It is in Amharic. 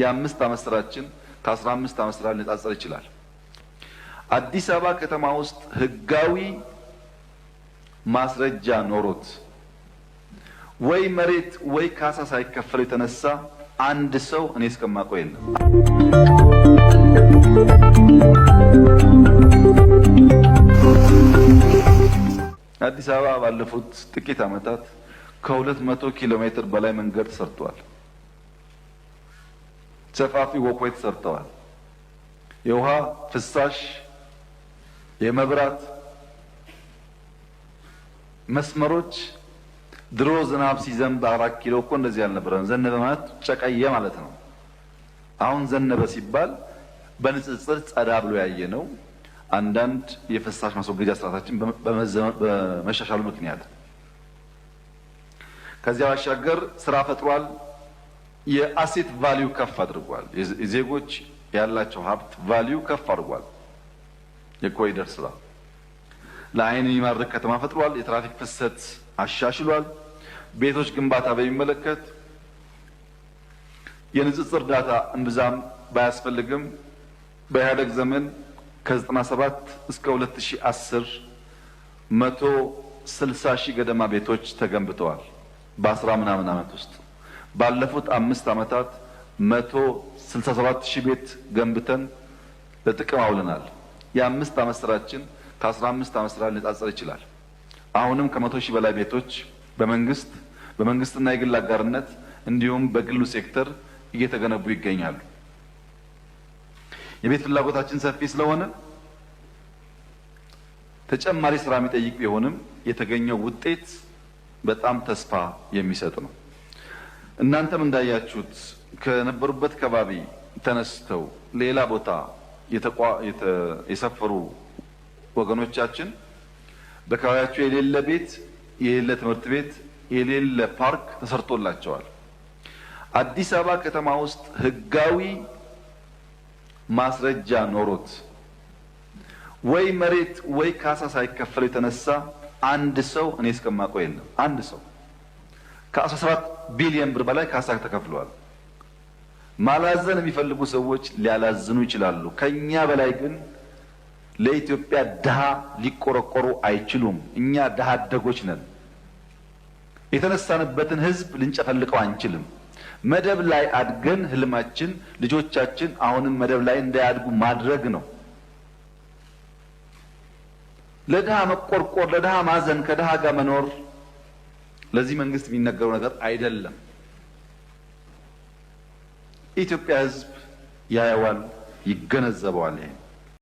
የአምስት ዓመት ስራችን ከ15 ዓመት ስራ ሊነጻጸር ይችላል። አዲስ አበባ ከተማ ውስጥ ህጋዊ ማስረጃ ኖሮት ወይ መሬት ወይ ካሳ ሳይከፈል የተነሳ አንድ ሰው እኔ እስከማውቀው የለም። አዲስ አበባ ባለፉት ጥቂት ዓመታት ከ200 ኪሎ ሜትር በላይ መንገድ ተሰርቷል። ሰፋፊ ወኮች ተሰርተዋል። የውሃ ፍሳሽ፣ የመብራት መስመሮች ድሮ ዝናብ ሲዘንብ 4 ኪሎ እኮ እንደዚህ አልነበረም። ዘነበ ማለት ጨቀየ ማለት ነው። አሁን ዘነበ ሲባል በንጽጽር ጸዳ ብሎ ያየ ነው። አንዳንድ የፍሳሽ ማስወገጃ ስርዓታችን በመሻሻሉ ምክንያት ከዚያ ባሻገር ስራ ፈጥሯል። የአሴት ቫልዩ ከፍ አድርጓል። የዜጎች ያላቸው ሀብት ቫልዩ ከፍ አድርጓል። የኮሪደር ስራ ለአይን የሚማርክ ከተማ ፈጥሯል። የትራፊክ ፍሰት አሻሽሏል። ቤቶች ግንባታ በሚመለከት የንጽጽር ዳታ እምብዛም ባያስፈልግም በኢህአደግ ዘመን ከ97 እስከ 2010 160 ሺህ ገደማ ቤቶች ተገንብተዋል። በ10 ምናምን ዓመት ውስጥ ባለፉት 5 ዓመታት 167 ሺህ ቤት ገንብተን ለጥቅም አውለናል። የአምስት ዓመት ስራችን ከ15 ዓመት ስራ ሊነጻጸር ይችላል። አሁንም ከ100 ሺህ በላይ ቤቶች በመንግስትና የግል አጋርነት እንዲሁም በግሉ ሴክተር እየተገነቡ ይገኛሉ። የቤት ፍላጎታችን ሰፊ ስለሆነ ተጨማሪ ስራ የሚጠይቅ ቢሆንም የተገኘው ውጤት በጣም ተስፋ የሚሰጥ ነው። እናንተም እንዳያችሁት ከነበሩበት ከባቢ ተነስተው ሌላ ቦታ የሰፈሩ ወገኖቻችን በአካባቢያቸው የሌለ ቤት፣ የሌለ ትምህርት ቤት፣ የሌለ ፓርክ ተሰርቶላቸዋል። አዲስ አበባ ከተማ ውስጥ ህጋዊ ማስረጃ ኖሮት ወይ መሬት ወይ ካሳ ሳይከፈል የተነሳ አንድ ሰው እኔ እስከማውቀው የለም። አንድ ሰው ከ17 ቢሊዮን ብር በላይ ካሳ ተከፍሏል። ማላዘን የሚፈልጉ ሰዎች ሊያላዝኑ ይችላሉ። ከኛ በላይ ግን ለኢትዮጵያ ድሃ ሊቆረቆሩ አይችሉም። እኛ ድሃ አደጎች ነን። የተነሳንበትን ህዝብ ልንጨፈልቀው አንችልም። መደብ ላይ አድገን ህልማችን ልጆቻችን አሁንም መደብ ላይ እንዳያድጉ ማድረግ ነው። ለድሃ መቆርቆር፣ ለድሃ ማዘን፣ ከድሃ ጋር መኖር ለዚህ መንግስት የሚነገረው ነገር አይደለም። ኢትዮጵያ ህዝብ ያየዋል፣ ይገነዘበዋል።